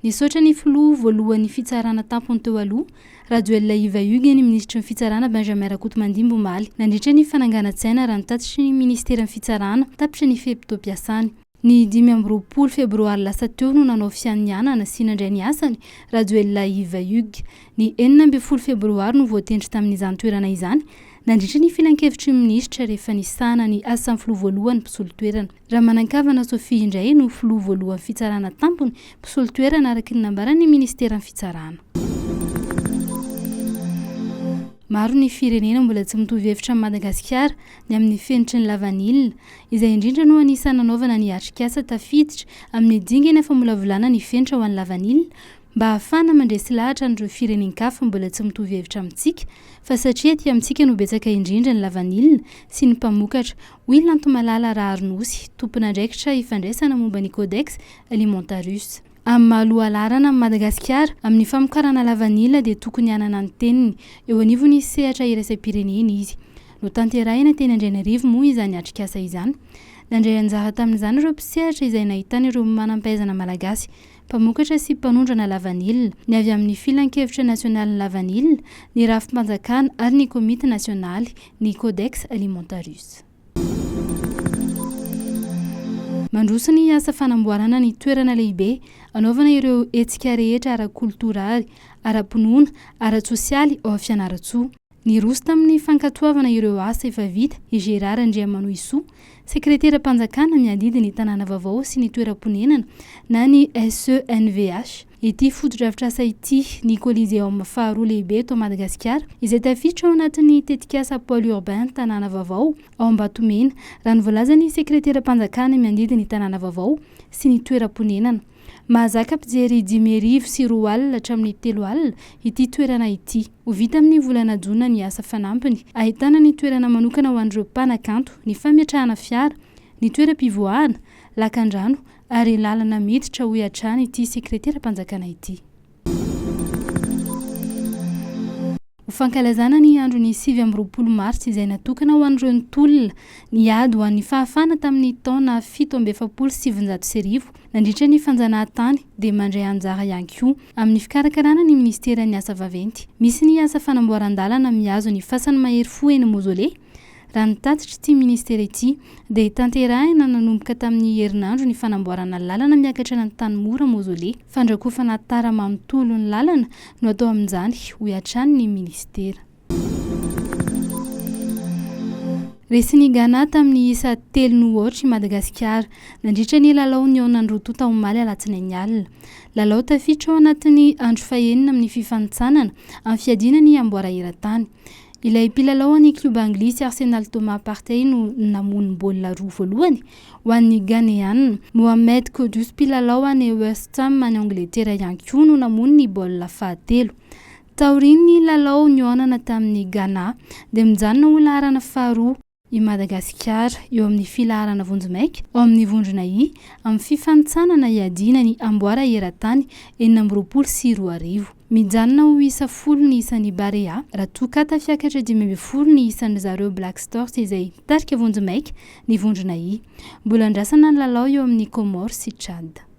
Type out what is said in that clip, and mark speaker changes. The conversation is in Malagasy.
Speaker 1: Nisaotra ny filoha voalohan'ny fitsarana tampony teo aloha, Rajoelina Ivayugy ny ministra ny fitsarana Benjamin Rakotomandimbo omaly nandritra ny fananganan-tsaina raha nitatitry ny ministeran'ny fitsarana tapitra ny fehim-pitom-piasany. Ny 12 febroary lasa teo no nanao fianianana sy nandray ny asany Rajoelina Ivayugy. Ny 14 febroary no voatendry tamin'izany toerana izany nandritra ny filan-kevitry ny ministra rehefa nisahana ny asan'ny filoha voalohany mpisolo toerana. Ramanan-kavana Sofia indray no filoha voalohany fitsarana tampony mpisolo toerana araka ny nambaran'ny ministeran'ny fitsarana. Maro ny firenena mbola tsy mitovy hevitra amin'ny Madagasikara ny amin'ny fenitry ny lavanilina, izay indrindra no anisany nanaovana ny atrikasa tafiditra amin'ny dingana efa mbola volana ny fenitra ho an'ny lavanilina mba ahafahana mandresy lahatra an'ireo firenenkafa mbola tsy mitovy hevitra amintsika, fa satria aty amintsika no betsaka indrindra ny lavanilina sy ny mpamokatra. Willy Antomalala Raharnosy, tompon'andraikitra ifandraisana momba ny Codex Alimentarius. Amin'ny mahalohalarana amin'ny Madagasikara, amin'ny famokarana lavanilina dia tokony hanana ny teniny eo anivony sehatra iraisam-pirenena izy. No tanterahina teny Andrianarivo moa izany atrikasa izany. Nandray anjara tamin'izany ireo mpisehatra izay nahitana ireo manam-pahaizana malagasy, mpamokatra sy mpanondrana lavanilina, ny avy amin'ny filan-kevitra nasionaly lavanilina, ny rafim-panjakana ary ny komity nasionaly, ny Codex Alimentarius. Mandroso ny asa fanamboarana ny toerana lehibe anaovana ireo hetsika rehetra ara-koltorary, ara-pinoana, ara-tsosialy ao Fianarantsoa. Niroso tamin'ny fankatoavana ireo asa efa vita i Gérard Andriamanoisoa, sekretera-panjakana miadidy ny tanàna vaovao sy ny toeram-ponenana na ny SENVH. Ity foto-dravitra asa ity ny Coliseum faharoa lehibe eto Madagasikara, izay tafiditra ao anatin'ny tetikasa pôle urbain tanàna vaovao ao Ambatomena, raha nivoalaza ny sekretera-panjakana miadidy ny tanàna vaovao sy ny toeram-ponenana. Mahazaka mpijery 10,000 sy 4 alina hatramin'ny 3 alina ity toerana ity. Ho vita amin'ny volana Jona ny asa fanampiny, ahitana ny toerana manokana ho an'ireo mpanakanto, ny fametrahana fiara, ny toeram-pivoahana, lakan-drano ary lalana miditra ho hiatrana ity sekretera-panjakana ity. Ho fankalazana ny andro ny 7 Mars izay natokana ho an'ireo ntolona ny ady ho an'ny fahafana tamin'ny taona 1770 nandritra ny fanjanahan-tany dia mandray anjara ihany koa amin'ny fikarakarana ny ministeran'ny asa vaventy. Misy ny asa fanamboaran-dalana mihazo ny fasany mahery fo eny Mozole. Raha nitatitra ity ministera ity dia tanterahina nanomboka tamin'ny herinandro ny fanamboarana lalana miakatra ny Tanimora Mozole. Fandrakofana tara manontolo ny lalana no atao amin'izany ho hiatrany ny ministera. Resy ny Ghana tamin'ny isa 3 i Madagasikara nandritra ny lalao ny Nandrotota omaly alatsinainy alina. Lalao tafiditra ao anatin'ny andro fahenina amin'ny fifanitsanana amin'ny fiadinany amboara eran-tany. Ilay mpilalao ny kluba anglisy Arsenal Thomas Partey no namono baolina 2 voalohany ho an'ny Ghanéenne. Mohamed Kudus mpilalao any West Ham any Angletera ihany koa no namono ny baolina fahatelo. Taoriny ny lalao nionana tamin'ny Ghana dia mijanona ho laharana faharoa i Madagasikara eo amin'ny filaharana Vonjomaika ao amin'ny vondrona i amin'ny fifanitsanana iadina ny amboara eran-tany 20 sy 20. Mijanona ho isa 10 ny isan'ny Barea, raha toa tafiakatra 10 ny isan'ny zareo Black Stars izay mitarika Vonjomaika ny vondrona i. Mbola andrasana ny lalao eo amin'ny Comores sy Tchad.